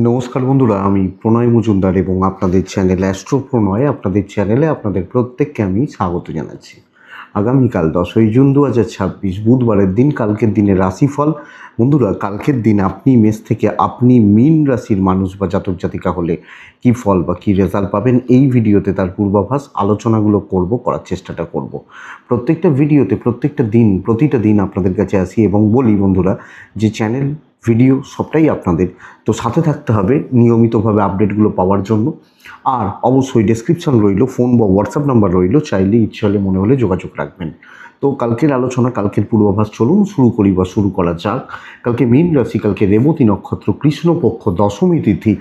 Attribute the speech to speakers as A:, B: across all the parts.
A: নমস্কার বন্ধুরা, আমি প্রণয় মজুমদার এবং আপনাদের চ্যানেল অ্যাস্ট্রো প্রণয় আপনাদের চ্যানেলে আপনাদের প্রত্যেককে আমি স্বাগত জানাচ্ছি। আগামীকাল 10ই জুন 2026 বুধবারের দিন, কালকের দিনের রাশিফল। বন্ধুরা, কালকের দিন আপনি মেষ থেকে আপনি মীন রাশির মানুষ বা জাতক জাতিকা হলে কি ফল বা কী রেজাল্ট পাবেন, এই ভিডিওতে তার পূর্বাভাস আলোচনাগুলো করার চেষ্টাটা করব। প্রত্যেকটা ভিডিওতে প্রতিটা দিন আপনাদের কাছে আসি এবং বলি বন্ধুরা যে চ্যানেল ভিডিও সবটাই আপনাদের, তো সাথে থাকতে হবে নিয়মিতভাবে আপডেটগুলো পাওয়ার জন্য। আর অবশ্যই ডেসক্রিপশন রইল, ফোন বা হোয়াটসঅ্যাপ নাম্বার রইল, চাইলে ইচ্ছে হলে মনে হলে যোগাযোগ রাখবেন। তো কালকের আলোচনা, কালকের পূর্বাভাস চলুন শুরু করা যাক। কালকে মীন রাশি, কালকে রেবতী নক্ষত্র, কৃষ্ণপক্ষ, দশমী তিথি,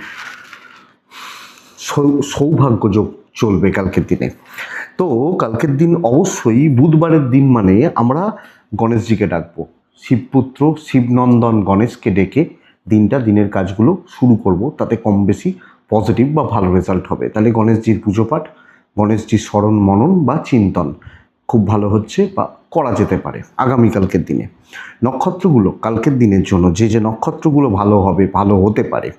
A: সৌভাগ্য যোগ চলবে কালকের দিনে। তো কালকের দিন অবশ্যই বুধবারের দিন, মানে আমরা গণেশজিকে ডাকবো, শিবপুত্র শিবনন্দন গণেশকে ডেকে দিনের কাজগুলো শুরু করব। তাতে কম বেশি পজিটিভ বা ভালো রেজাল্ট হবে। তাহলে গণেশজির পুজো পাঠ, গণেশজির স্মরণ মনন বা চিন্তন খুব ভালো হচ্ছে বা করা যেতে পারে আগামীকালকের দিনে। নক্ষত্রগুলো কালকের দিনের জন্য যে নক্ষত্রগুলো ভালো হবে, ভালো হতে পারে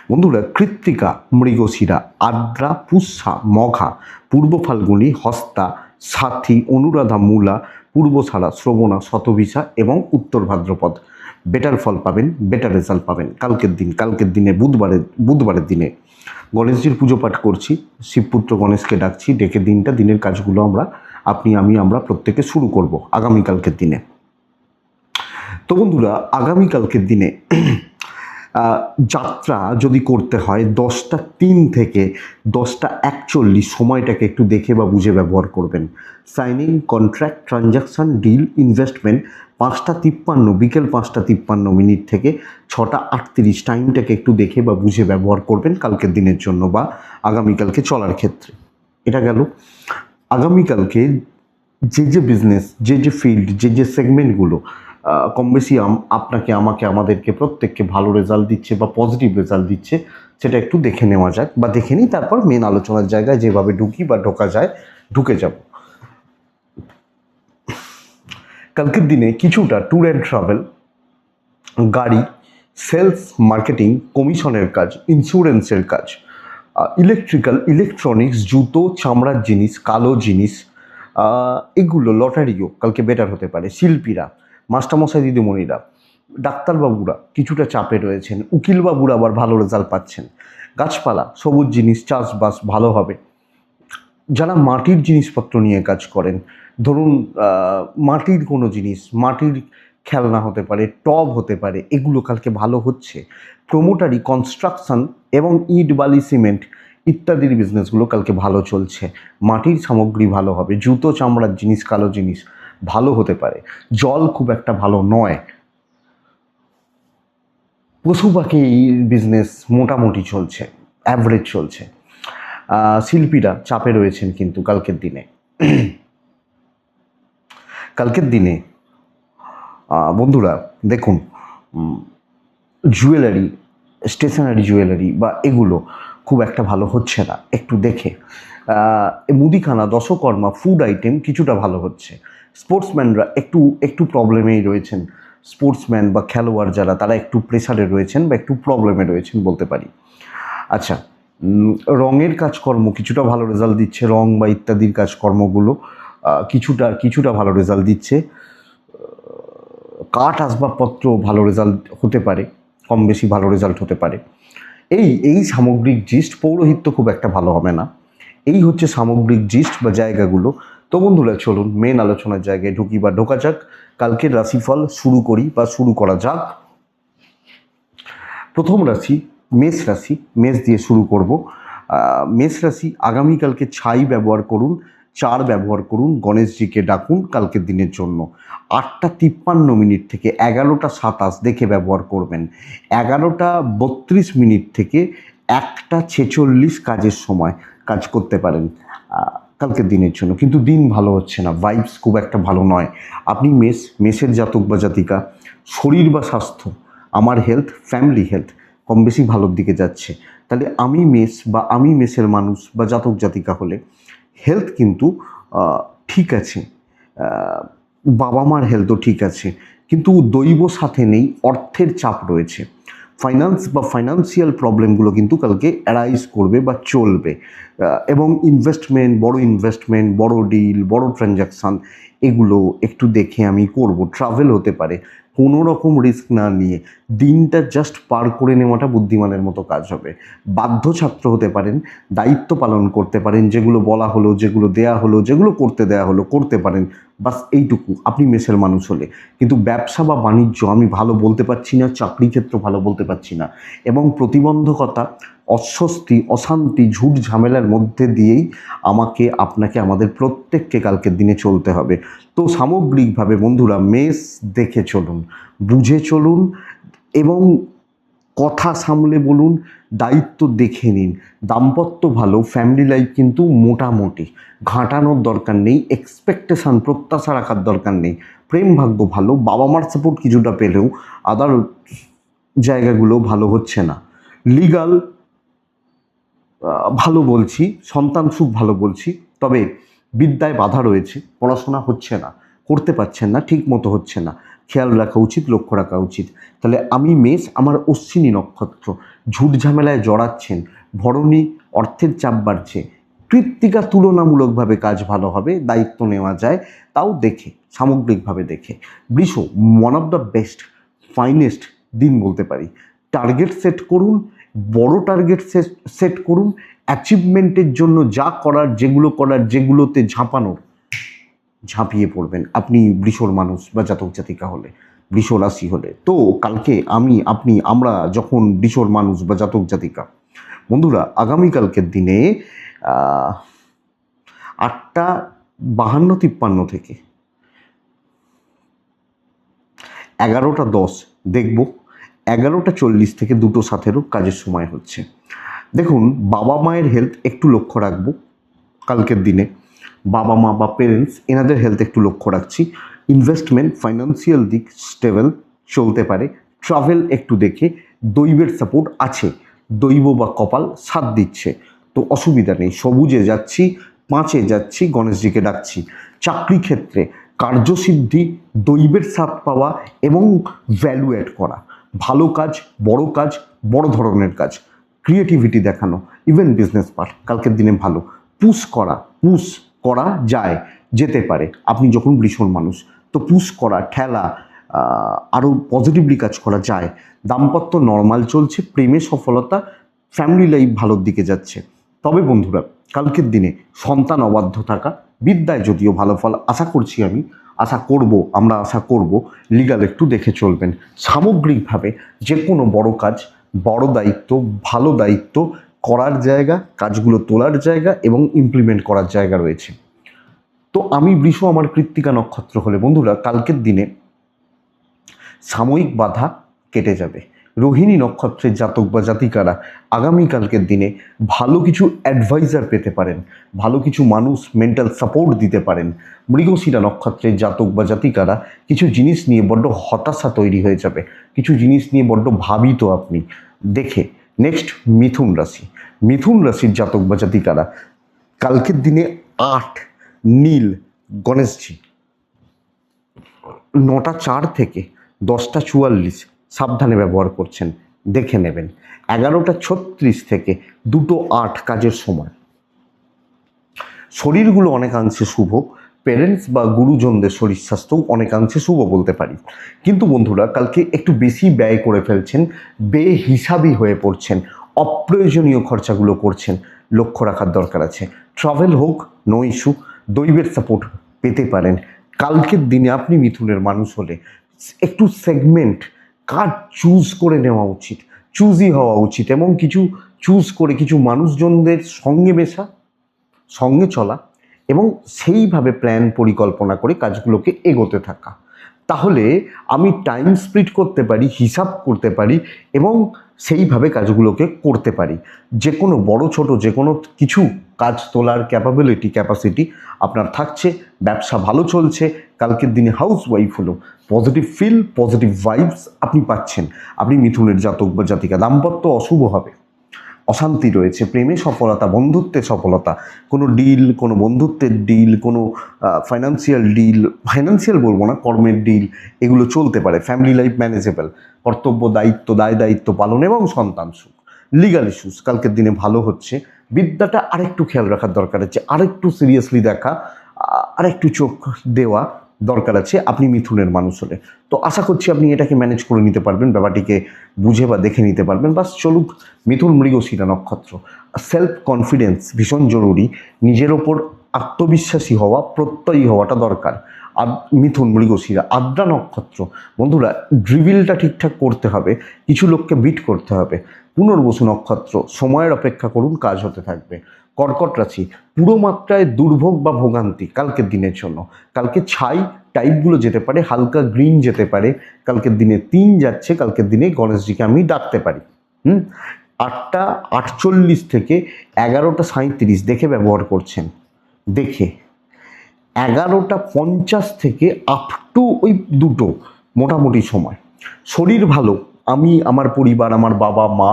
A: বন্ধুরা: কৃত্তিকা, মৃগশিরা, আদ্রা, পুষ্যা, মঘা, পূর্ব ফাল্গুনী, হস্তা, সাথী, অনুরাধা, মূলা, পূর্বছাড়া, শ্রবণা, শতভিসা এবং উত্তর ভাদ্রপদ। বেটার ফল পাবেন, বেটার রেজাল্ট পাবেন কালকের দিনে বুধবারের দিনে। গণেশজির পুজো পাঠ করছি, শিবপুত্র গণেশকে ডাকছি, ডেকে দিনের কাজগুলো আমরা প্রত্যেকে শুরু করব আগামীকালকের দিনে। তো বন্ধুরা, আগামীকালকের দিনে যাত্রা যদি করতে হয় 10টা 3 থেকে 10টা 41 সময়টাকে একটু দেখে বা বুঝে ব্যবহার করবেন। Signing, contract, transaction, deal, investment 5টা 53, বিকেল 5টা 53 থেকে 6টা 38 টাইমটাকে একটু দেখে বা বুঝে ব্যবহার করবেন কালকের দিনের জন্য বা আগামীকালকে চলার ক্ষেত্রে। এটা গেল। আগামীকালকে যে বিজনেস, যে ফিল্ড, যে সেগমেন্টগুলো কম বেশি আমাদেরকে প্রত্যেককে ভালো রেজাল্ট দিচ্ছে বা পজিটিভ রেজাল্ট দিচ্ছে, সেটা একটু দেখে নেওয়া যাক বা দেখে নিই, তারপর মেন আলোচনার জায়গায় যেভাবে ঢোকা যায় ঢুকে যাব। কালকের দিনে কিছুটা ট্যুর অ্যান্ড ট্রাভেল, গাড়ি, সেলস, মার্কেটিং, কমিশনের কাজ, ইন্স্যুরেন্সের কাজ, ইলেকট্রনিক্স, জুতো, চামড়ার জিনিস, কালো জিনিস, এগুলো, লটারিও কালকে বেটার হতে পারে। শিল্পীরা, মাস্টারমশাই, দিদিমণিরা, ডাক্তারবাবুরা কিছুটা চাপে রয়েছেন, উকিলবাবুরা আবার ভালো রেজাল্ট পাচ্ছেন। গাছপালা, সবুজ জিনিস, চাষবাস ভালো হবে। যারা মাটির জিনিসপত্র নিয়ে কাজ করেন, ধরুন মাটির কোনো জিনিস, মাটির খেলনা হতে পারে, টব হতে পারে, এগুলো কালকে ভালো হচ্ছে। প্রোমোটারি, কনস্ট্রাকশন এবং ইট, বালি, সিমেন্ট ইত্যাদির বিজনেসগুলো কালকে ভালো চলছে। মাটির সামগ্রী ভালো হবে। জুতো, চামড়ার জিনিস, কালো জিনিস ভালো হতে পারে। জল খুব একটা ভালো নয়। পশু পাখির বিজনেস মোটামুটি চলছে, অ্যাভারেজ চলছে। শিল্পীরা চাপে রয়েছেন কিন্তু কালকের দিনে বন্ধুরা দেখুন, জুয়েলারি, স্টেশনারি জুয়েলারি বা এগুলো খুব একটা ভালো হচ্ছে না, একটু দেখে। মুদিখানা, দশকর্মা, ফুড আইটেম কিছুটা ভালো হচ্ছে। স্পোর্টসম্যানরা একটু প্রবলেমেই রয়েছেন। স্পোর্টসম্যান বা খেলোয়াড় যারা, তারা একটু প্রেশারে রয়েছেন বা একটু প্রবলেমে রয়েছেন বলতে পারি। আচ্ছা, রঙের কাজকর্ম কিছুটা ভালো রেজাল্ট দিচ্ছে। রং বা ইত্যাদির কাজকর্মগুলো কিছুটা ভালো রেজাল্ট দিচ্ছে। কাঠ আসবাবপত্র ভালো রেজাল্ট হতে পারে, কম বেশি ভালো রেজাল্ট হতে পারে। এই সামগ্রিক জিস্ট। পৌরোহিত্য খুব একটা ভালো হবে না। এই হচ্ছে সামগ্রিক জিস্ট বা জায়গাগুলো। তো বন্ধুরা, চলুন মেন আলোচনার জায়গায় ঢোকা যাক। কালকের রাশিফল শুরু করা যাক। প্রথম রাশি মেষ রাশি, মেষ দিয়ে শুরু করব। মেষ রাশি, আগামীকালকে ছাই ব্যবহার করুন, 4 ব্যবহার করুন, গণেশজিকে ডাকুন কালকের দিনের জন্য। 8টা 53 থেকে 11টা 27 দেখে ব্যবহার করবেন। 11টা 32 থেকে 1টা 46 কাজের সময় কাজ করতে পারেন কালকের দিনের জন্য। কিন্তু দিন ভালো হচ্ছে না, ভাইবস খুব একটা ভালো নয়। আপনি মেষের জাতক বা জাতিকা, শরীর বা স্বাস্থ্য, আমার হেলথ, ফ্যামিলি হেলথ কম বেশি ভালোর দিকে যাচ্ছে। তাহলে আমি মেষের মানুষ বা জাতক জাতিকা হলে হেলথ কিন্তু ঠিক আছে, বাবা মার হেলথও ঠিক আছে, কিন্তু দৈব সাথে নেই, অর্থের চাপ রয়েছে। ফাইন্যান্স বা ফাইন্যান্সিয়াল প্রবলেমগুলো কিন্তু কালকে অ্যারাইজ করবে বা চলবে। এবং ইনভেস্টমেন্ট, বড় ডিল, বড় ট্রানজ্যাকশান, এগুলো একটু দেখে আমি করব। ট্রাভেল হতে পারে, কোনো রকম রিস্ক না নিয়ে দিনটা জাস্ট পার করে নেওয়াটা বুদ্ধিমানের মতো কাজ হবে। বাধ্য ছাত্র হতে পারেন, দায়িত্ব পালন করতে পারেন, যেগুলো বলা হলো, যেগুলো দেয়া হলো, যেগুলো করতে দেয়া হলো করতে পারেন, বাস এইটুকু আপনি মেসের মানুষ হলে। কিন্তু ব্যবসা বা বাণিজ্য আমি ভালো বলতে পারছি না, চাকরি ক্ষেত্র ভালো বলতে পারছি না, এবং প্রতিবন্ধকতা, অস্বস্তি, অশান্তি, ঝুট ঝামেলার মধ্যে দিয়েই আপনাকে আমাদের প্রত্যেককে কালকের দিনে চলতে হবে। তো সামগ্রিকভাবে বন্ধুরা, মেষ দেখে চলুন, বুঝে চলুন, এবং কথা সামলে বলুন, দায়িত্ব দেখে নিন। দাম্পত্য ভালো, ফ্যামিলি লাইফ কিন্তু মোটামুটি, ঘাঁটানোর দরকার নেই, এক্সপেকটেশান, প্রত্যাশা রাখার দরকার নেই। প্রেম ভাগ্য ভালো, বাবা মার সাপোর্ট কিছুটা পেলেও আদার জায়গাগুলো ভালো হচ্ছে না। লিগাল ভালো বলছি, সন্তান সুখ ভালো বলছি, তবে বিদ্যায় বাধা রয়েছে, পড়াশোনা হচ্ছে না, করতে পারছেন না, ঠিক মতো হচ্ছে না, খেয়াল রাখা উচিত, লক্ষ্য রাখা উচিত। তাহলে আমি মেষ, আমার অশ্বিনী নক্ষত্র, ঝুট ঝামেলায় জড়াচ্ছেন, ভরণী, অর্থের চাপ বাড়ছে, কৃত্তিকা তুলনামূলকভাবে কাজ ভালো হবে, দায়িত্ব নেওয়া যায়, তাও দেখে, সামগ্রিকভাবে দেখে। বৃষ, one of the best, finest দিন বলতে পারি। টার্গেট সেট করুন, বড় টার্গেট সেট করুন, অ্যাচিভমেন্টের জন্য যা করার, যেগুলোতে ঝাঁপিয়ে পড়বেন আপনি বৃষর মানুষ বা জাতক জাতিকা হলে, বৃষ রাশি হলে। তো কালকে আমরা যখন বৃষর মানুষ বা জাতক জাতিকা, বন্ধুরা আগামীকালকের দিনে 8:52-53 থেকে 11:10 দেখব, 11:40 থেকে 2:07 কাজের সময় হচ্ছে। দেখুন, বাবা মায়ের হেলথ একটু লক্ষ্য রাখবো কালকের দিনে, বাবা মা বা পেরেন্টস, এনাদের হেলথ একটু লক্ষ্য রাখছি। ইনভেস্টমেন্ট, ফাইন্যান্সিয়াল দিক স্টেবল চলতে পারে। ট্রাভেল একটু দেখে, দৈবের সাপোর্ট আছে, দৈব বা কপাল সাথ দিচ্ছে, তো অসুবিধা নেই। সবুজে যাচ্ছি, 5-এ যাচ্ছি, গণেশজিকে ডাকছি। চাকরি ক্ষেত্রে কার্যসিদ্ধি, দৈবের সাথ পাওয়া এবং ভ্যালু অ্যাড করা, ভালো কাজ, বড় ধরনের কাজ, ক্রিয়েটিভিটি দেখানো, ইভেন বিজনেস পার্ট কালকের দিনে ভালো। পুশ করা যেতে পারে, আপনি যখন বৃষণ মানুষ, তো পুশ করা, ঠেলা, আরও পজিটিভলি কাজ করা যায়। দাম্পত্য নর্মাল চলছে, প্রেমে সফলতা, ফ্যামিলি লাইফ ভালোর দিকে যাচ্ছে। তবে বন্ধুরা, কালকের দিনে সন্তান অবাধ্য থাকা, বিদ্যায় যদিও ভালো ফল আশা করব, লিগাল একটু দেখে চলবেন। সামগ্রিকভাবে যে কোনো বড় কাজ, বড় দায়িত্ব, ভালো দায়িত্ব করার জায়গা, কাজগুলো তোলার জায়গা এবং ইমপ্লিমেন্ট করার জায়গা রয়েছে। তো আমি বৃষ, আমার কৃত্তিকা নক্ষত্র হলে বন্ধুরা, কালকের দিনে সাময়িক বাধা কেটে যাবে। রোহিণী নক্ষত্রের জাতক বা জাতিকারা আগামীকালকের দিনে ভালো কিছু অ্যাডভাইজার পেতে পারেন, ভালো কিছু মানুষ মেন্টাল সাপোর্ট দিতে পারেন। মৃগশিরা নক্ষত্রের জাতক বা জাতিকারা কিছু জিনিস নিয়ে বড্ড হতাশা তৈরি হয়ে যাবে, কিছু জিনিস নিয়ে বড্ড ভাবিত আপনি দেখে। নেক্সট মিথুন রাশির জাতক বা জাতিকারা কালকের দিনে 8 নীল গণেশজি, 9:04 থেকে 10:44 সাবধানে ব্যবহার করছেন, দেখে নেবেন। 11:36 থেকে 2:08 কাজের সময়। শরীরগুলো অনেকাংশে শুভ, পেরেন্টস বা গুরুজনদের শরীর স্বাস্থ্যও অনেকাংশে শুভ বলতে পারি। কিন্তু বন্ধুরা, কালকে একটু বেশি ব্যয় করে ফেলছেন, বেহিসাবি হয়ে পড়ছেন, অপ্রয়োজনীয় খরচাগুলো করছেন, লক্ষ্য রাখার দরকার আছে। ট্রাভেল হোক, নো ইস্যু, দৈবের সাপোর্ট পেতে পারেন। কালকের দিনে আপনি মিথুনের মানুষ হলে একটু সেগমেন্ট কাজ চুজ করে নেওয়া উচিত, চুজই হওয়া উচিত, এবং কিছু চুজ করে কিছু মানুষজনদের সঙ্গে মেশা, সঙ্গে চলা, এবং সেইভাবে প্ল্যান পরিকল্পনা করে কাজগুলোকে এগোতে থাকা। তাহলে আমি টাইম স্প্লিট করতে পারি, হিসাব করতে পারি, এবং সেইভাবে কাজগুলোকে করতে পারি। যে কোনো বড় ছোট যে কোনো কিছু কাজ তোলার ক্যাপাসিটি আপনার থাকছে। ব্যবসা ভালো চলছে, কালকের দিনে হাউস ওয়াইফ হলো পজিটিভ ফিল, পজিটিভ ভাইবস আপনি পাচ্ছেন, আপনি মিথুনের জাতক বা জাতিকা। দাম্পত্য অশুভ হবে, অশান্তি রয়েছে, প্রেমে সফলতা, বন্ধুত্বে সফলতা, কোনো ডিল, কোনো বন্ধুত্বের ডিল, কোনো ফাইন্যান্সিয়াল বলবো না, কর্মের ডিল, এগুলো চলতে পারে। ফ্যামিলি লাইফ ম্যানেজেবল, কর্তব্য, দায়িত্ব, দায়িত্ব পালন এবং সন্তান সুখ। লিগাল ইস্যুস কালকের দিনে ভালো হচ্ছে। বিদ্যাটা আরেকটু খেয়াল রাখার দরকার আছে, আরেকটু সিরিয়াসলি দেখা, আরেকটু চোখ দেওয়া দরকার আছে আপনি মিথুনের মানুষ হলে। তো আশা করছি আপনি এটাকে ম্যানেজ করে নিতে পারবেন, ব্যাপারটিকে বুঝে বা দেখে নিতে পারবেন। বাস চলুক। মিথুন মৃগশিরা নক্ষত্র, সেলফ কনফিডেন্স ভীষণ জরুরি, নিজের ওপর আত্মবিশ্বাসী হওয়া, প্রত্যয়ী হওয়াটা দরকার। আর মিথুন মৃগশিরা আদ্রা নক্ষত্র, বন্ধুরা ড্রিভিলটা ঠিকঠাক করতে হবে, কিছু লোককে বিট করতে হবে। পুনর্বসু নক্ষত্র, সময়ের অপেক্ষা করুন, কাজ হতে থাকবে। কর্কট রাশি, পুরো মাত্রায় দুর্ভোগ বা ভোগান্তি কালকের দিনের জন্য। কালকে ছাই টাইপগুলো যেতে পারে, হালকা গ্রিন যেতে পারে। কালকের দিনে 3 যাচ্ছে, কালকের দিনে গণেশজিকে আমি ডাকতে পারি। 8:48 থেকে 11:37 দেখে ব্যবহার করছেন, দেখে। 11:50 থেকে আপ টু ওই 2 মোটামুটি সময়। শরীর ভালো, আমি, আমার পরিবার, আমার বাবা মা,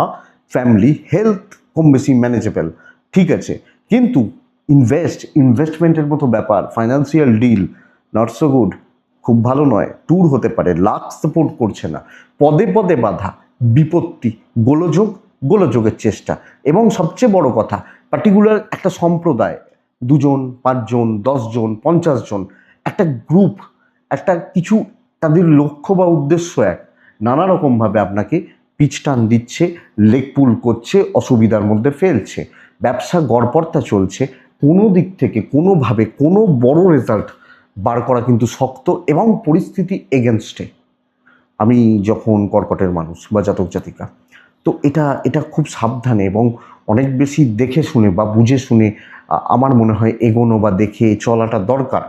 A: ফ্যামিলি, হেলথ কম বেশি ম্যানেজেবল, ঠিক আছে। কিন্তু ইনভেস্টমেন্টের মতো ব্যাপার, financial deal not so good, খুব ভালো নয়। ট্যুর হতে পারে, লাক সাপোর্ট করছে না, পদে পদে বাধা, বিপত্তি, গোলযোগের চেষ্টা। এবং সবচেয়ে বড় কথা, পার্টিকুলার একটা সম্প্রদায়, 2 জন, 5 জন, 10 জন, 50 জন, একটা গ্রুপ, একটা কিছু, তাদের লক্ষ্য বা উদ্দেশ্য এক, নানা রকমভাবে আপনাকে পিচ টান দিচ্ছে, লেগ পুল করছে, অসুবিধার মধ্যে ফেলছে। ব্যবসা গড়পড়তা চলছে, কোনো দিক থেকে কোনোভাবে কোনো বড় রেজাল্ট বার করা কিন্তু শক্ত, এবং পরিস্থিতি এগেনস্টে। আমি যখন কর্কটের মানুষ বা জাতক জাতিকা, তো এটা খুব সাবধানে এবং অনেক বেশি দেখে শুনে বা বুঝে শুনে আমার মনে হয় এগোনো বা দেখে চলাটা দরকার।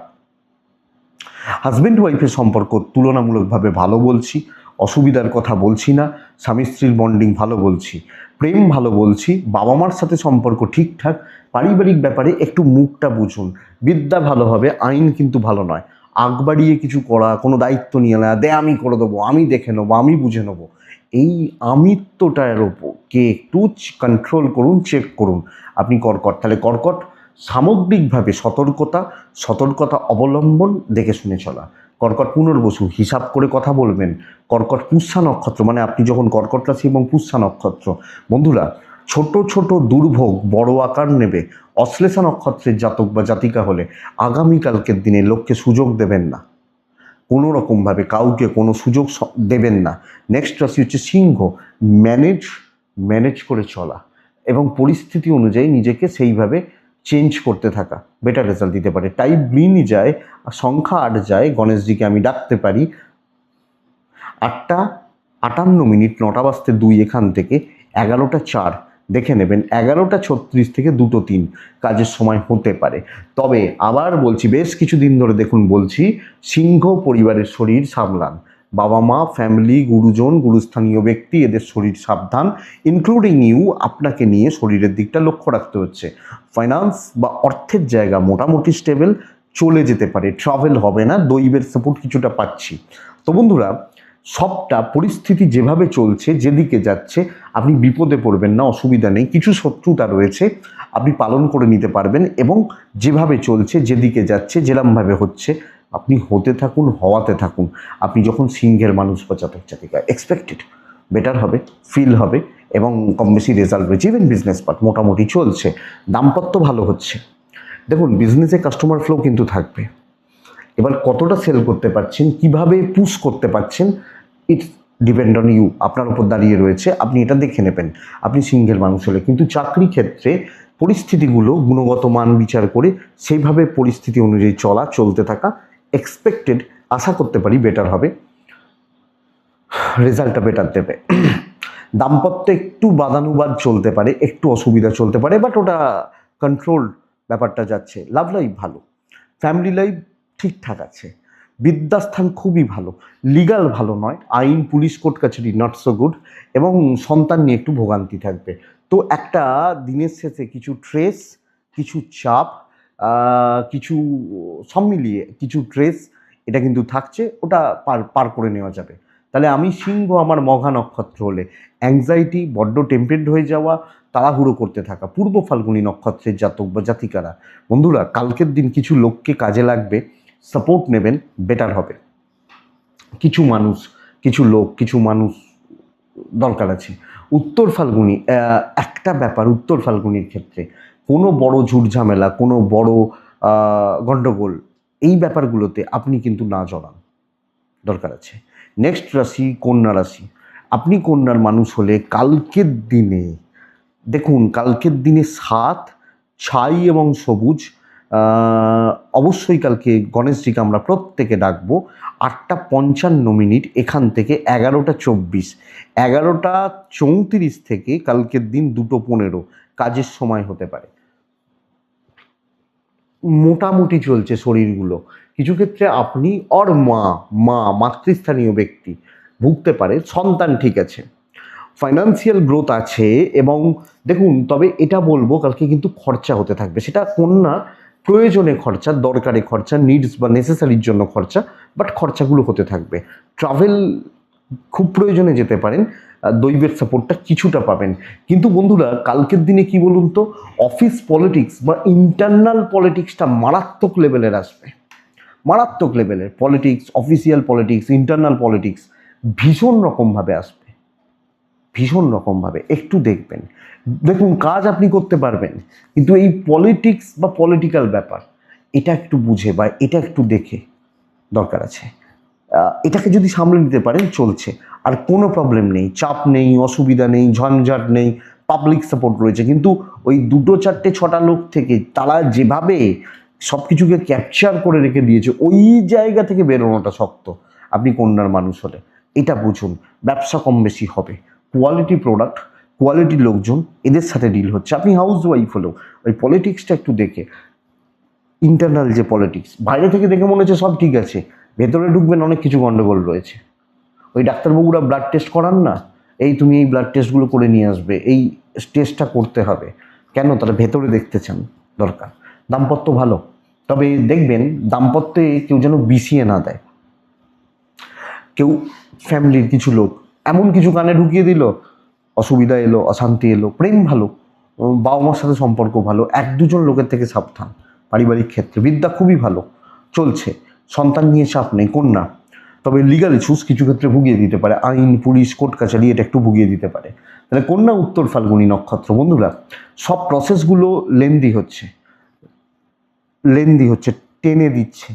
A: হাজব্যান্ড ওয়াইফের সম্পর্ক তুলনামূলকভাবে ভালো বলছি, অসুবিধার কথা বলছি না। স্বামী স্ত্রীর বন্ডিং ভালো বলছি, প্রেম ভালো বলছি, বাবা মার সাথে সম্পর্ক ঠিকঠাক। পারিবারিক ব্যাপারে একটু মুখটা বুঝুন, বিদ্যা ভালো হবে, আইন কিন্তু ভালো নয়। আগ বাড়িয়ে কিছু করা, কোনো দায়িত্ব নিয়ে নেওয়া, আমি করে দেবো, আমি দেখে নেবো, আমি বুঝে নেবো, এই আমিত্বটার ওপরকে একটু কন্ট্রোল করুন, চেক করুন। আপনি কর্কট, তাহলে কর্কট সামগ্রিকভাবে সতর্কতা অবলম্বন, দেখে শুনে চলা। কর্কট পুনর্বসু, হিসাব করে কথা বলবেন। কর্কট পুষ্যা নক্ষত্র, মানে আপনি যখন কর্কট রাশি এবং পুষ্যা নক্ষত্র, বন্ধুরা ছোট ছোট দুর্ভোগ বড় আকার নেবে। অশ্লেষা নক্ষত্রের জাতক বা জাতিকা হলে আগামীকালকের দিনে লোককে সুযোগ দেবেন না, কোনো রকমভাবে কাউকে কোনো সুযোগ দেবেন না। নেক্সট রাশি হচ্ছে সিংহ, ম্যানেজ করে চলা এবং পরিস্থিতি অনুযায়ী নিজেকে সেইভাবে চেঞ্জ করতে থাকা বেটার রেজাল্ট দিতে পারে। টাইপ গ্রিনই যায়, সংখ্যা 8 যায়, গণেশজিকে আমি ডাকতে পারি। 8:58 9:02 এখান থেকে 11:04 দেখে নেবেন। 11:36 থেকে 2:03 কাজের সময় হতে পারে। তবে আবার বলছি, বেশ কিছুদিন ধরে দেখুন বলছি, সিংহ পরিবারের শরীর সামলান। বাবা মা, ফ্যামিলি, গুরুজন, গুরুস্থানীয় ব্যক্তি, এদের শরীর সাবধান, ইনক্লুডিং ইউ। আপনাকে নিয়ে শরীরের দিকটা লক্ষ্য রাখতে হচ্ছে। ফাইন্যান্স বা অর্থের জায়গা মোটামুটি স্টেবল, চলে যেতে পারে, ট্রাভেল হবে না, দৈবের সাপোর্ট কিছুটা পাচ্ছি। তো বন্ধুরা, সবটা পরিস্থিতি যেভাবে চলছে, যেদিকে যাচ্ছে, আপনি বিপদে পড়বেন না, অসুবিধা নেই। কিছু শত্রুতা রয়েছে, আপনি পালন করে নিতে পারবেন, এবং যেভাবে চলছে, যেদিকে যাচ্ছে, যেরমভাবে হচ্ছে, আপনি হতে থাকুন, হওয়াতে থাকুন। আপনি যখন সিংহের মানুষ বা জাতক জাতিকা, এক্সপেক্টেড বেটার হবে, ফিল হবে, এবং কম বেশি রেজাল্ট রয়েছে। ইভেন বিজনেস পার্ট মোটামুটি চলছে, দাম্পত্য ভালো হচ্ছে। দেখুন, বিজনেসে কাস্টমার ফ্লো কিন্তু থাকবে। এবার কতটা সেল করতে পারছেন, কিভাবে পুশ করতে পারছেন, ইটস ডিপেন্ড অন ইউ, আপনার উপর দাঁড়িয়ে রয়েছে। আপনি এটা দেখে নেবেন আপনি সিঙ্গেল মানুষ হলে। কিন্তু চাকরি ক্ষেত্রে পরিস্থিতিগুলো গুণগত মান বিচার করে সেইভাবে পরিস্থিতি অনুযায়ী চলতে থাকা, এক্সপেক্টেড, আশা করতে পারি বেটার হবে, রেজাল্টটা বেটার দেবে। দাম্পত্য একটু বাদানুবাদ চলতে পারে, একটু অসুবিধা চলতে পারে, বাট ওটা কন্ট্রোল ব্যাপারটা যাচ্ছে। লাভ লাইফ ভালো, ফ্যামিলি লাইফ ঠিকঠাক আছে, বিদ্যাস্থান খুবই ভালো, লিগাল ভালো নয়, আইন, পুলিশ, কোর্ট কাছারি নট সো গুড, এবং সন্তান নিয়ে একটু ভোগান্তি থাকবে। তো একটা দিনের শেষে কিছু ট্রেস, কিছু চাপ, কিছু সব মিলিয়ে কিছু ট্রেস, এটা কিন্তু থাকছে, ওটা পার করে নেওয়া যাবে। তাহলে আমি সিংহ আমার মঘা নক্ষত্র হলে অ্যাংজাইটি, বড্ড টেম্পেড হয়ে যাওয়া, তাড়াহুড়ো করতে থাকা। পূর্ব ফাল্গুনী নক্ষত্রের জাতক বা জাতিকারা, বন্ধুরা কালকের দিন কিছু লোককে কাজে লাগবে, সাপোর্ট নেবেন, বেটার হবে। কিছু মানুষ, কিছু লোক, কিছু মানুষ দরকার আছে। উত্তর ফাল্গুনী, একটা ব্যাপার, উত্তর ফাল্গুনির ক্ষেত্রে কোনো বড় ঝুটঝামেলা, কোনো বড় গণ্ডগোল, এই ব্যাপারগুলোতে আপনি কিন্তু না জড়ান, দরকার আছে। নেক্সট রাশি কন্যা রাশি। আপনি কন্যার মানুষ হলে কালকের দিনে দেখুন, কালকের দিনে সাত, ছাই এবং সবুজ, অবশ্যই কালকে গণেশজিকে আমরা প্রত্যেকে ডাকবো 8:55 এখান থেকে 11:24, 11:34 থেকে কালকের দিন 2:15 কাজের সময় হতে পারে। মোটামুটি চলছে শরীরগুলো। কিছু ক্ষেত্রে আপনি অর মাতৃস্থানীয় ব্যক্তি ভুগতে পারে, সন্তান ঠিক আছে, ফাইন্যান্সিয়াল গ্রোথ আছে। এবং দেখুন, তবে এটা বলবো কালকে কিন্তু খরচা হতে থাকবে, সেটা কন্যা প্রয়োজনে খরচা, দরকারি খরচা, নিডস বা নেসেসারির জন্য খরচা, বাট খরচাগুলো হতে থাকবে। ট্রাভেল খুব প্রয়োজনে যেতে পারেন, দৈবের সাপোর্টটা কিছুটা পাবেন। কিন্তু বন্ধুরা কালকের দিনে কি বলুন তো, অফিস পলিটিক্স বা ইন্টারনাল পলিটিক্সটা মারাত্মক লেভেলের আসবে। মারাত্মক লেভেলের politics, official politics, internal politics ভীষণ রকমভাবে আসবে, ভীষণ রকমভাবে। একটু দেখবেন, দেখুন কাজ আপনি করতে পারবেন, কিন্তু এই পলিটিক্স বা পলিটিক্যাল ব্যাপার এটা একটু বুঝে বা এটা একটু দেখে দরকার আছে। এটাকে যদি সামলে নিতে পারেন চলছে, আর কোনো প্রবলেম নেই, চাপ নেই, অসুবিধা নেই, ঝঞ্ঝাট নেই, পাবলিক সাপোর্ট রয়েছে। কিন্তু ওই 2-4-6টা লোক থেকে তারা যেভাবে সব কিছুকে ক্যাপচার করে রেখে দিয়েছে, ওই জায়গা থেকে বেরোনোটা শক্ত। আপনি কন্যার মানুষ হলে এটা বুঝুন, ব্যবসা কম বেশি হবে, কোয়ালিটি প্রোডাক্ট, কোয়ালিটি লোকজন, এদের সাথে ডিল হচ্ছে। আপনি হাউস ওয়াইফ হলেও ওই পলিটিক্সটা একটু দেখে, ইন্টারনাল যে পলিটিক্স, বাইরে থেকে দেখে মনে হচ্ছে সব ঠিক আছে, ভেতরে ঢুকবেন অনেক কিছু গন্ডগোল রয়েছে। ওই ডাক্তারবাবুরা ব্লাড টেস্ট করান না, এই তুমি এই ব্লাড টেস্টগুলো করে নিয়ে আসবে, এই টেস্টটা করতে হবে, কেন? তারা ভেতরে দেখতে চান, দরকার। দাম্পত্য ভালো, তবে দেখবেন দাম্পত্যে কেউ যেন বিষিয়ে না দেয়। কেউ ফ্যামিলির কিছু লোক এমন কিছু কানে ঢুকিয়ে দিল, অসুবিধা এলো, অশান্তি এলো। প্রেম ভালো, বাবা মার সাথে সম্পর্ক ভালো, 1-2 জন লোকের থেকে সাবধান। পারিবারিক ক্ষেত্রে বিদ্যা খুবই ভালো চলছে, সন্তান নিয়ে চাপ নেই কন্যা। তবে লিগাল ইস্যুস কিছু ক্ষেত্রে ভুগিয়ে দিতে পারে, আইন, পুলিশ, কোর্ট কাছারি এটা একটু ভুগিয়ে দিতে পারে। তাহলে কন্যা উত্তর ফাল্গুনী নক্ষত্র, বন্ধুরা সব প্রসেসগুলো লেন্দি হচ্ছে, টেনে দিচ্ছে।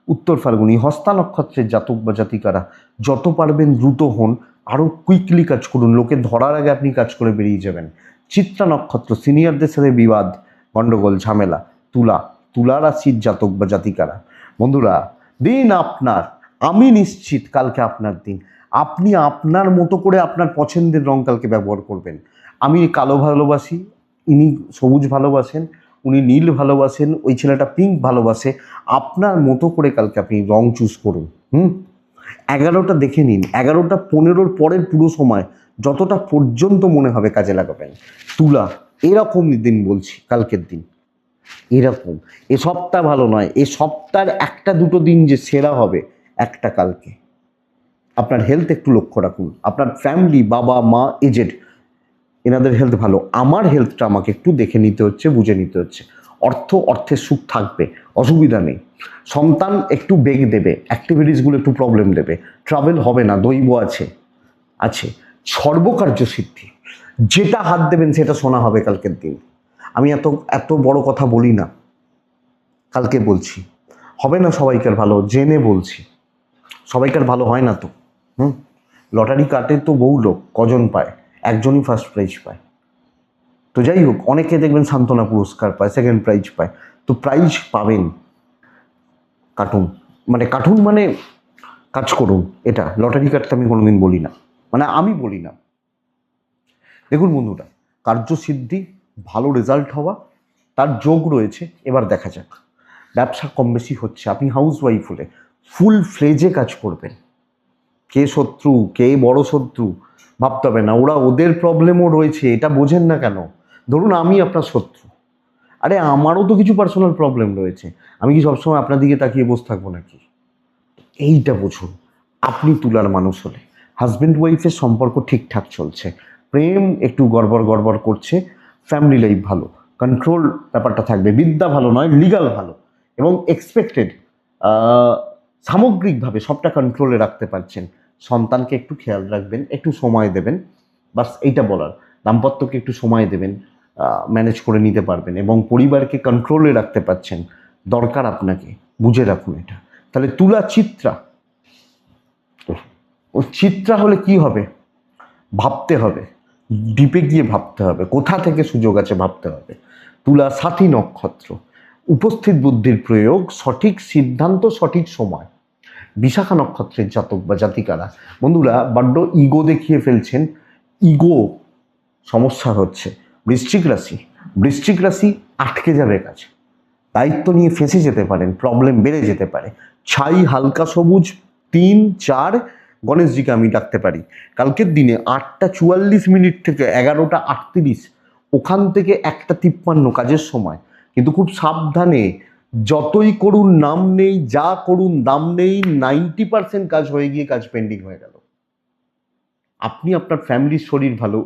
A: উত্তর ফাল্গুনী হস্তা নক্ষত্রের জাতক বা জাতিকারা যত পারবেন দ্রুত হন, আরও কুইকলি কাজ করুন, লোকে ধরার আগে আপনি কাজ করে বেরিয়ে যাবেন। চিত্রা নক্ষত্র, সিনিয়রদের সাথে বিবাদ, গণ্ডগোল, ঝামেলা। তুলা রাশির জাতক বা জাতিকারা, বন্ধুরা দিন আপনার, আমি নিশ্চিত কালকে আপনার দিন। আপনি আপনার মতো করে আপনার পছন্দের রং কালকে ব্যবহার করবেন। আমি কালো ভালোবাসি, ইনি সবুজ ভালোবাসেন, উনি নীল ভালোবাসেন, ওই ছেলেটা পিঙ্ক ভালোবাসে। আপনার মতো করে কালকে আপনি রং চুজ করুন। 11টা দেখে নিন, 11:15 পরের পুরো সময় যতটা পর্যন্ত মনে হবে কাজে লাগাবেন। তুলা, এরকম দিন বলছি কালকের দিন, এরকম। এ সপ্তাহ ভালো নয়, এ সপ্তাহের 1-2 দিন যে সেরা হবে, একটা কালকে। আপনার হেলথ একটু লক্ষ্য রাখুন, আপনার ফ্যামিলি, বাবা মা, এজেড, এনাদের হেলথ ভালো, আমার হেলথটা আমাকে একটু দেখে নিতে হচ্ছে, বুঝে নিতে হচ্ছে। অর্থের সুখ থাকবে, অসুবিধা নেই। সন্তান একটু বেগ দেবে, অ্যাক্টিভিটিসগুলো একটু প্রবলেম দেবে, ট্রাভেল হবে না, দৈব আছে। সর্বকার্য সিদ্ধি, যেটা হাত দেবেন সেটা শোনা হবে কালকের দিন। আমি এত বড় কথা বলি না, কালকে বলছি। হবে না সবাইকার ভালো, জেনে বলছি। সবাইকার ভালো হয় না তো। লটারি কাটে তো বহু লোক, কজন পায়? একজনই ফার্স্ট প্রাইজ পায়। তো যাই হোক, অনেকে দেখবেন সান্ত্বনা পুরস্কার পায়, সেকেন্ড প্রাইজ পায়। তো প্রাইজ পাবেন, কাটুন মানে কাজ করুন। এটা লটারি কাটতে আমি কোনোদিন বলি না, আমি বলি না। দেখুন বন্ধুরা, কার্যসিদ্ধি, ভালো রেজাল্ট হওয়া তার যোগ রয়েছে। এবার দেখা যাক, ব্যবসা কম বেশি হচ্ছে, আপনি হাউস ওয়াইফ হলে ফুল ফ্লেজে কাজ করবেন। কে শত্রু, কে বড় শত্রু ভাবতে হবে না, ওদের প্রবলেমও রয়েছে, এটা বোঝেন না কেন? ধরুন আমি আপনার শত্রু, আরে আমারও তো কিছু পার্সোনাল প্রবলেম রয়েছে, আমি কি সবসময় আপনার দিকে তাকিয়ে বসে থাকবো নাকি? এইটা বুঝুন। আপনি তুলার মানুষ হলে হাজব্যান্ড ওয়াইফের সম্পর্ক ঠিকঠাক চলছে, প্রেম একটু গড়বড় গড়বড় করছে, ফ্যামিলি লাইফ ভালো, কন্ট্রোল ব্যাপারটা থাকবে, বিদ্যা ভালো নয় লিগাল ভালো, এবং এক্সপেক্টেড সামগ্রিকভাবে সবটা কন্ট্রোলে রাখতে পারছেন। সন্তানকে একটু খেয়াল রাখবেন, একটু সময় দেবেন, বাস এইটা বলার। দাম্পত্যকে একটু সময় দেবেন, ম্যানেজ করে নিতে পারবেন, এবং পরিবারকে কন্ট্রোলে রাখতে পারছেন। দরকার আপনাকে, বুঝে রাখুন এটা। তাহলে তুলা চিত্রা, ও চিত্রা হলে কি হবে? ভাবতে হবে, ডিপে গিয়ে ভাবতে হবে, কোথা থেকে সুযোগ আছে ভাবতে হবে। তুলা সাথী নক্ষত্র, উপস্থিত বুদ্ধির প্রয়োগ, সঠিক সিদ্ধান্ত, সঠিক সময়। বিশাখা নক্ষত্রের জাতক বা জাতিকারা বন্ধুরা বড্ড ইগো দেখিয়ে ফেলছেন, ইগো সমস্যা হচ্ছে। বৃশ্চিক রাশি আটকে যাবে কাছে, দায়িত্ব নিয়ে ফেঁসে যেতে পারেন, প্রবলেম বেড়ে যেতে পারে। ছাই হালকা সবুজ 3, 4, গণেশজিকে আমি ডাকতে পারি। কালকের দিনে 8:44 থেকে 11:38, ওখান থেকে 1:53 কাজের সময়। কিন্তু খুব সাবধানে, যতই করুন নাম নেই, যা করুন দাম নেই, 90% কাজ হয়ে গিয়ে কাজ পেন্ডিং হয়ে গেল। আপনি আপনার ফ্যামিলির শরীর ভালো,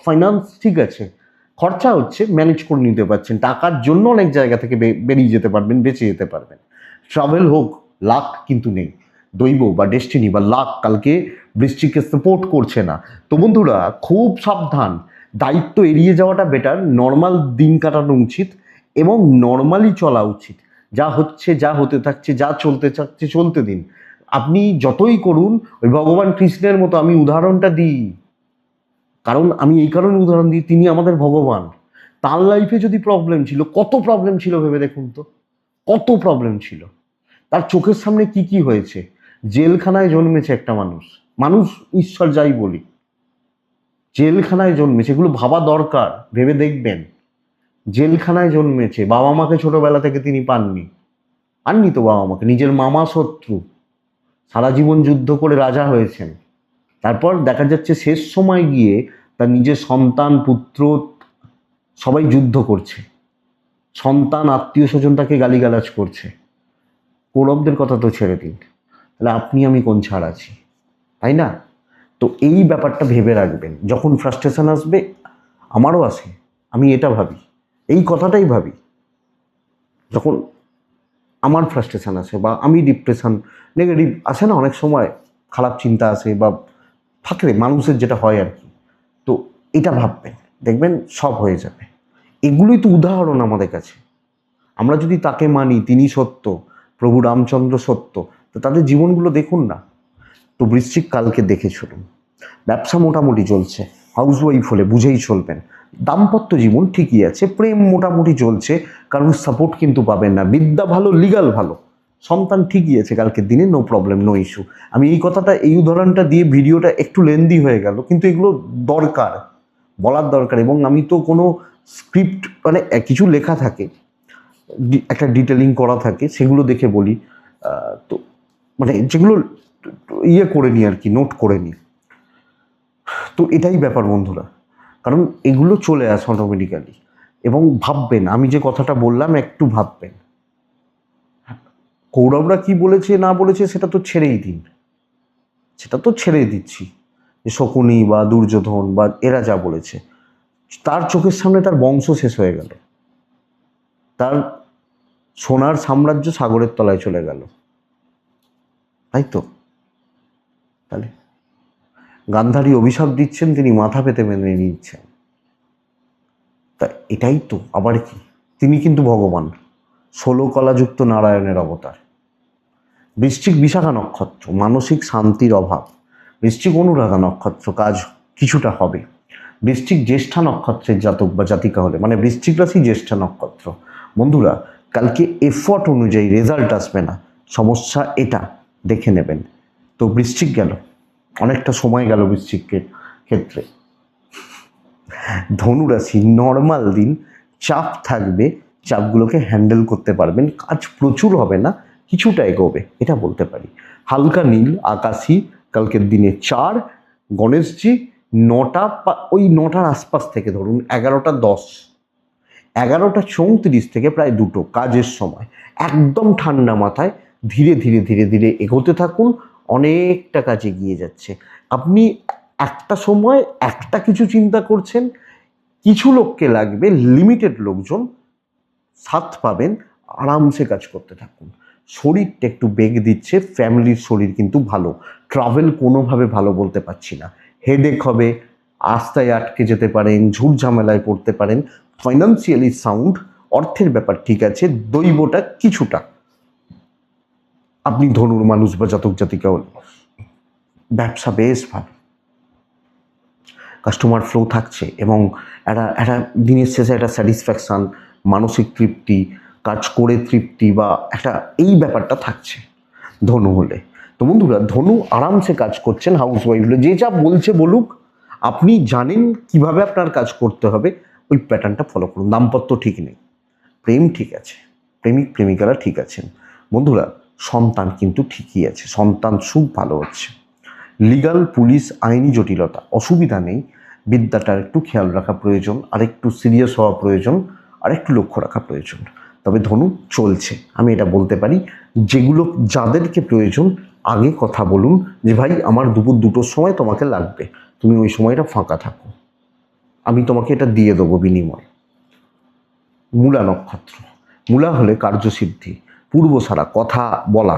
A: ফাইন্যান্স ঠিক আছে, খরচা হচ্ছে, ম্যানেজ করে নিতে পারছেন, টাকার জন্য অনেক জায়গা থেকে বেরিয়ে যেতে পারবেন, বেঁচে যেতে পারবেন। ট্রাভেল হোক, লাক কিন্তু নেই, দৈব বা ডেস্টিনি বা লাক কালকে বৃশ্চিককে সাপোর্ট করছে না। তো বন্ধুরা খুব সাবধান, দায়িত্ব এড়িয়ে যাওয়াটা বেটার, নর্মাল দিন কাটানো উচিত এবং নর্মালি চলা উচিত। যা হচ্ছে, যা হতে থাকছে, যা চলতে থাকছে চলতে দিন। আপনি যতই করুন, ওই ভগবান কৃষ্ণের মতো আমি উদাহরণটা দিই, কারণ আমি এই কারণে উদাহরণ দিই, তিনি আমাদের ভগবান। তার লাইফে যদি প্রবলেম ছিল, কত প্রবলেম ছিল ভেবে দেখুন তো, কত প্রবলেম ছিল। তার চোখের সামনে কি কি হয়েছে। জেলখানায় জন্মেছে একটা মানুষ, ঈশ্বর যাই বলি, জেলখানায় জন্মেছে, এগুলো ভাবা দরকার, ভেবে দেখবেন। জেলখানায় জন্মেছে, বাবা মাকে ছোটবেলা থেকে তিনি পাননি তো বাবা মাকে, নিজের মামা শত্রু, সারা জীবন যুদ্ধ করে রাজা হয়েছেন। তারপর দেখা যাচ্ছে শেষ সময় গিয়ে তার নিজের সন্তান পুত্র সবাই যুদ্ধ করছে, সন্তান আত্মীয় স্বজন তাকে গালিগালাজ করছে। কৌরবদের কথা তো ছেড়ে দিন, তাহলে আপনি আমি কোন ছাড় আছি, তাই না? তো এই ব্যাপারটা ভেবে রাখবেন। যখন ফ্রাস্ট্রেশন আসবে, আমারও আসে, আমি এটা ভাবি, এই কথাটাই ভাবি। যখন আমার ফ্রাস্ট্রেশন আসে বা আমি ডিপ্রেশন, নেগেটিভ আসে না অনেক সময়, খারাপ চিন্তা আসে বা থাকলে মানুষের যেটা হয় আর কি, তো এটা ভাববেন, দেখবেন সব হয়ে যাবে। এগুলোই তো উদাহরণ আমাদের কাছে। আমরা যদি তাকে মানি, তিনি সত্য, প্রভু রামচন্দ্র সত্য, তো তাদের জীবনগুলো দেখুন না। তো বৃশ্চিক কালকে দেখে চলুন। ব্যবসা মোটামুটি চলছে, হাউস ওয়াইফ হলে বুঝেই চলবেন। দাম্পত্য জীবন ঠিকই আছে, প্রেম মোটামুটি চলছে, কারণ সাপোর্ট কিন্তু পাবেন না। বিদ্যা ভালো, লিগাল ভালো, সন্তান ঠিকই আছে কালকের দিনে, নো প্রবলেম, নো ইস্যু। আমি এই কথাটা, এই উদাহরণটা দিয়ে ভিডিওটা একটু লেন্দি হয়ে গেল, কিন্তু এগুলো দরকার, বলার দরকার। এবং আমি তো কোনো স্ক্রিপ্ট, মানে কিছু লেখা থাকে, একটা ডিটেলিং করা থাকে, সেগুলো দেখে বলি। তো মানে যেগুলো ইয়ে করে নিই আর কি, নোট করে নিই। তো এটাই ব্যাপার বন্ধুরা, কারণ এগুলো চলে আসে অটোমেটিক্যালি। এবং ভাববেন, আমি যে কথাটা বললাম একটু ভাববেন। কৌরবরা কি বলেছে না বলেছে সেটা তো ছেড়েই দিন, সেটা তো ছেড়ে দিচ্ছি, যে শকুনি বা দুর্যোধন বা এরা যা বলেছে, তার চোখের সামনে তার বংশ শেষ হয়ে গেল, তার সোনার সাম্রাজ্য সাগরের তলায় চলে গেল, তাই তো? তাহলে গান্ধারী অভিশাপ দিচ্ছেন, তিনি মাথা পেতে মেনে নিচ্ছেন। তা এটাই তো, আবার কি, তিনি কিন্তু ভগবান, 16 কলাযুক্ত নারায়ণের অবতার। বৃশ্চিক বিশাখা নক্ষত্র, মানসিক শান্তির অভাব। বৃশ্চিক অনুরাধা নক্ষত্র, কাজ কিছুটা হবে। বৃশ্চিক জ্যেষ্ঠা নক্ষত্রের জাতক বা জাতিকা হলে, মানে বৃশ্চিক রাশি জ্যেষ্ঠা নক্ষত্র, বন্ধুরা কালকে এফর্ট অনুযায়ী রেজাল্ট আসবে না, সমস্যা এটা দেখে নেবেন। তো বৃশ্চিক গেল, অনেকটা সময় গেল বৃশ্চিকের ক্ষেত্রে। ধনুরাশি, নর্মাল দিন, চাপ থাকবে, চাপগুলোকে হ্যান্ডেল করতে পারবেন, কাজ প্রচুর হবে না, কিছুটা এগোবে, এটা বলতে পারি। হালকা নীল আকাশি, কালকের দিনে 4, গণেশজি 9টা, ওই 9টার আশপাশ থেকে ধরুন 11:10, 11:34 থেকে প্রায় 2টো কাজের সময়। একদম ঠান্ডা মাথায় ধীরে ধীরে ধীরে ধীরে এগোতে থাকুন, অনেকটা কাজ এগিয়ে যাচ্ছে। আপনি একটা সময় একটা কিছু চিন্তা করছেন, কিছু লোককে লাগবে, লিমিটেড লোকজন, সাথ পাবেন, আরামসে কাজ করতে থাকুন। শরীরটা একটু বেগ দিচ্ছে, ফ্যামিলির শরীর কিন্তু ভালো, ট্রাভেল কোনোভাবে ভালো বলতে পারছি না, হেডেক হবে, রাস্তায় আটকে যেতে পারেন, ঝুট ঝামেলায় পড়তে পারেন, ফাইন্যান্সিয়ালি সাউন্ড, অর্থের ব্যাপার ঠিক আছে, দৈবটা কিছুটা, আপনি ধনুর মানুষ বা জাতক জাতিকা হল, ব্যবসা বেশ ভালো, কাস্টমার ফ্লো থাকছে এবং একটা দিনের শেষে একটা স্যাটিসফ্যাকশান, মানসিক তৃপ্তি, কাজ করে তৃপ্তি বা একটা এই ব্যাপারটা থাকছে ধনু হলে। তো বন্ধুরা, ধনু আরামসে কাজ করছেন, হাউস ওয়াইফ হলে যে যা বলছে বলুক, আপনি জানেন কিভাবে আপনার কাজ করতে হবে, ওই প্যাটার্নটা ফলো করুন। দাম্পত্য ঠিক নেই, প্রেম ঠিক আছে, প্রেমিক প্রেমিকারা ঠিক আছেন। বন্ধুরা, সন্তান কিন্তু ঠিকই আছে, সন্তান সুখ ভালো হচ্ছে। লিগাল, পুলিশ, আইনি জটিলতা, অসুবিধা নেই, বিদ্যাটার একটু খেয়াল রাখা প্রয়োজন, আরেকটু সিরিয়াস হওয়া প্রয়োজন, আরেকটু লক্ষ্য রাখা প্রয়োজন। তবে ধনু চলছে, আমি এটা বলতে পারি। যেগুলো যাদেরকে প্রয়োজন আগে কথা বলুন যে ভাই আমার দুপুর 2টোর সময় তোমাকে লাগবে, তুমি ওই সময়টা ফাঁকা থাকো, আমি তোমাকে এটা দিয়ে দেবো বিনিময়। মূলা নক্ষত্র, মূলা হলে কার্যসিদ্ধি, পূর্বসারা কথা বলা,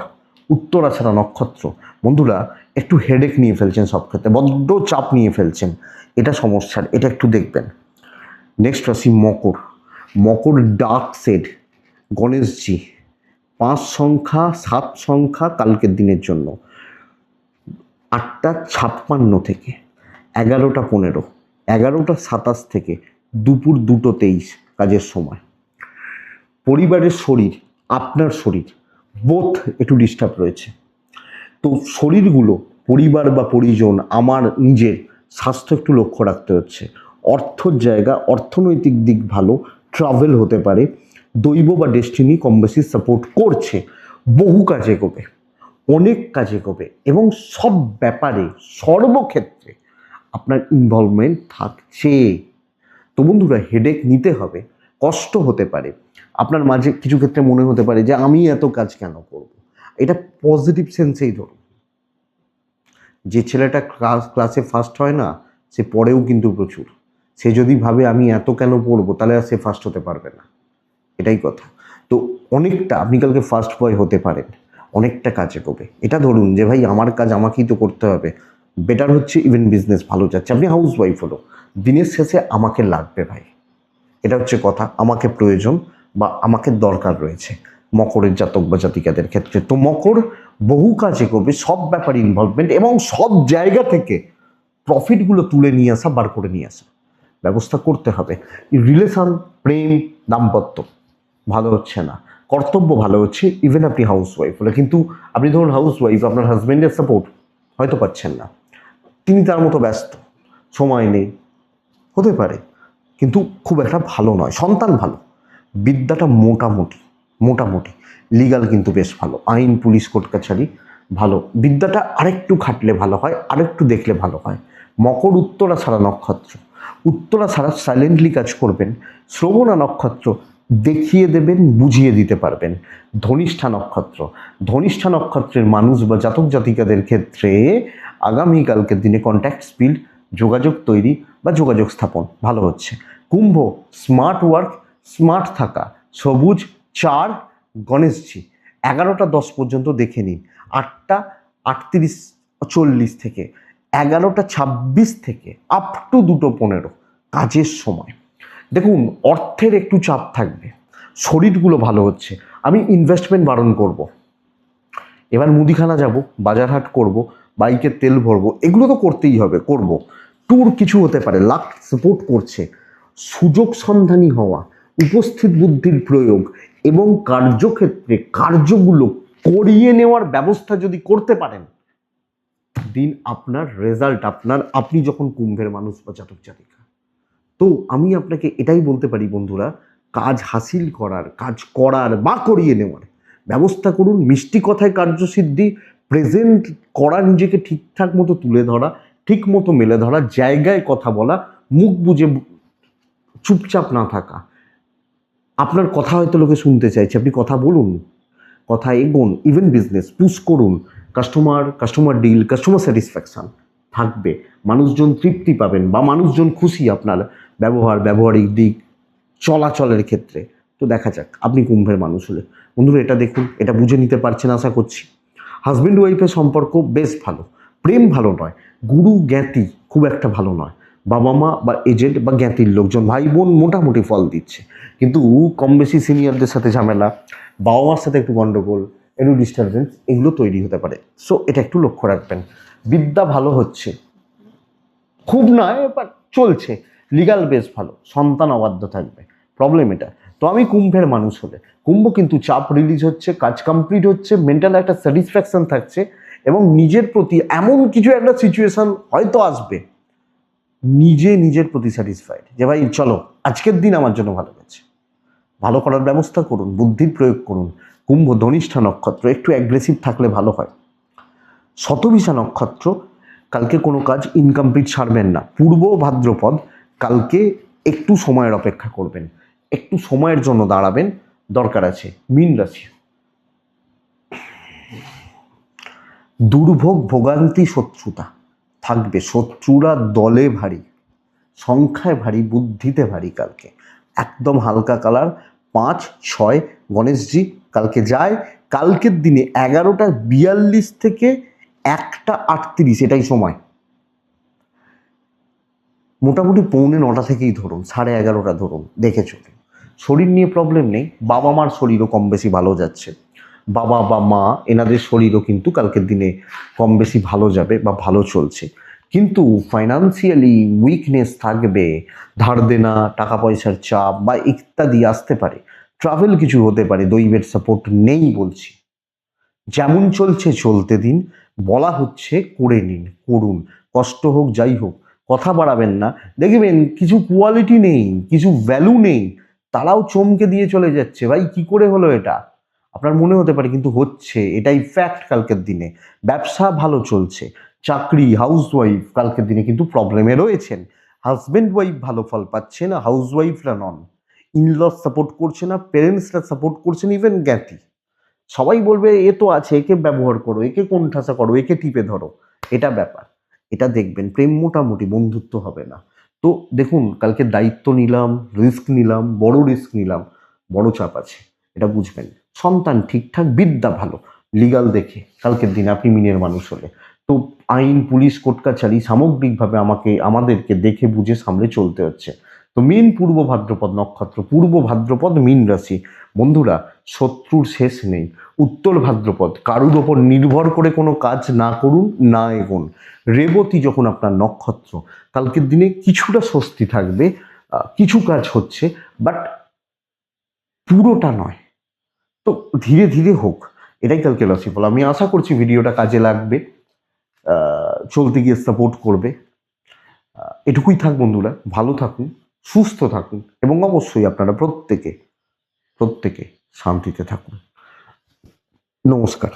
A: উত্তরা ছাড়া নক্ষত্র। বন্ধুরা, একটু হেডেক নিয়ে ফেলছেন সব ক্ষেত্রে, বড্ড চাপ নিয়ে ফেলছেন, এটা সমস্যার, এটা একটু দেখবেন। নেক্সট রাশি মকর। মকর ডার্ক শেড, গণেশজি 5 সংখ্যা 7 সংখ্যা কালকের দিনের জন্য, 8টা 56 থেকে 11টা 15, 11টা 27 থেকে দুপুর 2টো 23 কাজের সময়। পরিবারের শরীর, আপনার শরীর, বোথ একটু ডিস্টার্ব রয়েছে। তো শরীরগুলো, পরিবার বা পরিজন, আমার নিজের স্বাস্থ্য একটু লক্ষ্য রাখতে হচ্ছে। অর্থর জায়গা, অর্থনৈতিক দিক ভালো, ট্রাভেল হতে পারে, দৈব বা ডেস্টিনি কম বেশি সাপোর্ট করছে, বহু কাজে এগোবে, অনেক কাজে এগোবে এবং সব ব্যাপারে সর্বক্ষেত্রে আপনার ইনভলভমেন্ট থাকছে। তো বন্ধুরা, হেডেক নিতে হবে, কষ্ট হতে পারে, আপনার মাঝে কিছু ক্ষেত্রে মনে হতে পারে যে আমি এত কাজ কেন করব, এটা পজিটিভ সেন্সেই ধরুন। যে ছেলেটা ক্লাসে ফার্স্ট হয় না, সে পড়েও কিন্তু প্রচুর, সে যদি ভাবে আমি এত কেন পড়বো, তাহলে আর সে ফার্স্ট হতে পারবে না, এটাই কথা। তো অনেকটা আপনি কালকে ফার্স্ট বয় হতে পারেন, অনেকটা কাজে করবে, এটা ধরুন যে ভাই আমার কাজ আমাকেই তো করতে হবে। বেটার হচ্ছে ইভেন বিজনেস ভালো যাচ্ছে, আপনি হাউস ওয়াইফ হলো, দিনের শেষে আমাকে লাগবে ভাই, এটা হচ্ছে কথা, আমাকে প্রয়োজন বা আমাকে দরকার রয়েছে মকরের জাতক বা জাতিকাদের ক্ষেত্রে। তো মকর বহু কাজে করবে, সব ব্যাপারে ইনভলভমেন্ট এবং সব জায়গা থেকে প্রফিটগুলো তুলে নিয়ে আসা, বার করে নিয়ে আসা, ব্যবস্থা করতে হবে। রিলেশন, প্রেম, দাম্পত্য ভালো হচ্ছে না, কর্তব্য ভালো হচ্ছে, ইভেন আপনি হাউস ওয়াইফ হলে। কিন্তু আপনি ধরুন হাউস ওয়াইফ, আপনার হাজব্যান্ডের সাপোর্ট হয়তো পাচ্ছেন না, তিনি তার মতো ব্যস্ত, সময় নেই, হতে পারে, কিন্তু খুব একটা ভালো নয়। সন্তান ভালো, বিদ্যাটা মোটামুটি মোটামুটি, লিগাল কিন্তু বেশ ভালো, আইন, পুলিশ, কোর্ট কাছারি ভালো, বিদ্যাটা আরেকটু খাটলে ভালো হয়, আরেকটু দেখলে ভালো হয়। মকর উত্তরা ছাড়া নক্ষত্র, উত্তরা ছাড়া সাইলেন্টলি কাজ করবেন। শ্রবণা নক্ষত্র দেখিয়ে দেবেন, বুঝিয়ে দিতে পারবেন। ধনিষ্ঠা নক্ষত্র, ধনিষ্ঠা নক্ষত্রের মানুষ বা জাতক জাতিকাদের ক্ষেত্রে আগামীকালকের দিনে কন্ট্যাক্ট স্পিড, যোগাযোগ তৈরি বা যোগাযোগ স্থাপন ভালো হচ্ছে। কুম্ভ, স্মার্ট ওয়ার্ক, স্মার্ট থাকা, সবুজ 4, গণেশজি 11টা 10 পর্যন্ত দেখে নিন, 8টা 38-40 থেকে 11টা 26 থেকে আপ টু 2টো 15 কাজের সময়। দেখুন, অর্থের একটু চাপ থাকবে, শরীরগুলো ভালো হচ্ছে, আমি ইনভেস্টমেন্ট বারণ করব। এবার মুদিখানা যাব, বাজারহাট করব, বাইকের তেল ভরবো, এগুলো তো করতেই হবে, করব। ট্যুর কিছু হতে পারে, লাক সাপোর্ট করছে, সুযোগ সন্ধানী হওয়া, উপস্থিত বুদ্ধির প্রয়োগ এবং কার্যক্ষেত্রে কার্যগুলো করিয়ে নেওয়ার ব্যবস্থা যদি করতে পারেন, দিন আপনার রেজাল্ট আপনার, আপনি যখন কুম্ভের মানুষ বা জাতক জাতিকা। তো আমি আপনাকে এটাই বলতে পারি বন্ধুরা, কাজ হাসিল করার, কাজ করার বা করিয়ে নেওয়ার ব্যবস্থা করুন। মিষ্টি কথায় কার্যসিদ্ধি, প্রেজেন্ট করা, নিজেকে ঠিকঠাক মতো তুলে ধরা, ঠিক মতো মেলে ধরা, জায়গায় কথা বলা, মুখ বুজে চুপচাপ না থাকা। আপনার কথা হয়তো লোকে শুনতে চাইছে, আপনি কথা বলুন, কথা এগোন, ইভেন বিজনেস পুশ করুন, কাস্টমার ডিল, কাস্টমার স্যাটিসফ্যাকশান থাকবে, মানুষজন তৃপ্তি পাবেন বা মানুষজন খুশি আপনার ব্যবহারিক দিক, চলাচলের ক্ষেত্রে। তো দেখা যাক আপনি কুম্ভের মানুষ হলে বন্ধুরা এটা দেখুন, এটা বুঝে নিতে পারছেন আশা করছি। হাজব্যান্ড ওয়াইফের সম্পর্ক বেশ ভালো, প্রেম ভালো নয়, গুরু জ্ঞাতি খুব একটা ভালো নয়, বাবা মা বা এজেন্ট বা জ্ঞাতির লোকজন ভাই বোন মোটামুটি ফল দিচ্ছে, কিন্তু কম বেশি সিনিয়রদের সাথে ঝামেলা, বাবা মার সাথে একটু গণ্ডগোল, একটু ডিস্টারবেন্স এগুলো তৈরি হতে পারে। সো এটা একটু লক্ষ্য রাখবেন। বিদ্যা ভালো হচ্ছে, খুব নয় বাট চলছে, লিগাল বেশ ভালো, সন্তান অবাধ্য থাকবে, প্রবলেম এটা। তো আমি কুম্ভের মানুষ হলে কুম্ভ কিন্তু চাপ রিলিজ হচ্ছে, কাজ কমপ্লিট হচ্ছে, মেন্টাল একটা স্যাটিসফ্যাকশন থাকছে এবং নিজের প্রতি এমন কিছু একটা সিচুয়েশন হয়তো আসবে, নিজের প্রতি স্যাটিসফাইড যে ভাই চলো আজকের দিন আমার জন্য ভালো গেছে, ভালো করার ব্যবস্থা করুন, বুদ্ধির প্রয়োগ করুন। কুম্ভ ধনিষ্ঠা নক্ষত্র, একটু অ্যাগ্রেসিভ থাকলে ভালো হয়। শতভিষা নক্ষত্র, কালকে কোনো কাজ ইনকমপ্লিট ছাড়বেন না। পূর্ব ভাদ্রপদ, কালকে একটু সময়ের অপেক্ষা করবেন, একটু সময়ের জন্য দাঁড়াবেন, দরকার আছে। মীন রাশি, দুর্ভোগ ভোগান্তি শত্রুতা থাকবে, শত্রুরা দলে ভারী, সংখ্যায় ভারী, বুদ্ধিতে ভারী। কালকে একদম হালকা কালার 5-6 গণেশজি কালকে যায়। কালকের দিনে 11:42 থেকে 1:38 এটাই সময়, মোটামুটি 8:45 থেকেই ধরুন, 11:30 ধরুন, দেখে চলুন। শরীর নিয়ে প্রবলেম নেই, বাবা মার শরীরও কম বেশি ভালো যাচ্ছে, বাবা বা মা এনাদের শরীরও কিন্তু কালকের দিনে কম বেশি ভালো যাবে বা ভালো চলছে, কিন্তু ফাইন্যান্সিয়ালি উইকনেস থাকবে, ধার দেনা, টাকা পয়সার চাপ বা ইত্যাদি আসতে পারে, ট্রাভেল কিছু হতে পারে, দৈবের সাপোর্ট নেই বলছি। যেমন চলছে চলতে দিন, বলা হচ্ছে করে নিন, করুন, কষ্ট হোক যাই হোক, কথা বাড়াবেন না। দেখবেন কিছু কোয়ালিটি নেই, কিছু ভ্যালু নেই, তারাও চমকে দিয়ে চলে যাচ্ছে, ভাই কি করে হলো এটা, আপনার মনে হতে পারে কিন্তু হচ্ছে, এটাই ফ্যাক্ট। কালকের দিনে ব্যবসা ভালো চলছে, চাকরি, হাউস ওয়াইফ কালকের দিনে কিন্তু প্রবলেমে রয়েছেন, হাজব্যান্ড ওয়াইফ ভালো ফল পাচ্ছে না, হাউস ওয়াইফরা নন, ইনলস সাপোর্ট করছে না, পেরেন্টসরা সাপোর্ট করছেন, ইভেন জ্ঞাতি সবাই বলবে এ তো আছে, একে ব্যবহার করো, একে কোণঠাসা করো, একে টিপে ধরো, এটা ব্যাপার। এটা দেখবেন প্রেম মোটামুটি, বন্ধুত্ব হবে না। তো দেখুন কালকে দায়িত্ব নিলাম, রিস্ক নিলাম, বড় রিস্ক নিলাম, বড় চাপ আছে, এটা বুঝবেন। সন্তান ঠিকঠাক, বিদ্যা ভালো, লিগাল দেখে কালকের দিনে আপনি মিনের মানুষ হলে তো আইন, পুলিশ, কোর্ট কাছারি সামগ্রিকভাবে আমাদেরকে দেখে বুঝে সামলে চলতে হচ্ছে। তো মীন পূর্ব ভাদ্রপদ নক্ষত্র, পূর্ব ভাদ্রপদ মীন রাশি বন্ধুরা, শত্রুর শেষ নেই। উত্তর ভাদ্রপদ, কারুর ওপর নির্ভর করে কোনো কাজ না করুন, না এগোন। রেবতী যখন আপনার নক্ষত্র, কালকের দিনে কিছুটা স্বস্তি থাকবে, কিছু কাজ হচ্ছে, বাট পুরোটা নয়। তো ধীরে ধীরে হোক, এটাই কালকে রাশিফল। আমি আশা করছি ভিডিওটা কাজে লাগবে, চলতে গিয়ে সাপোর্ট করবে। এটুকুই থাক বন্ধুরা, ভালো থাকুন, সুস্থ থাকুন এবং অবশ্যই আপনারা প্রত্যেকে শান্তিতে থাকুন। নমস্কার।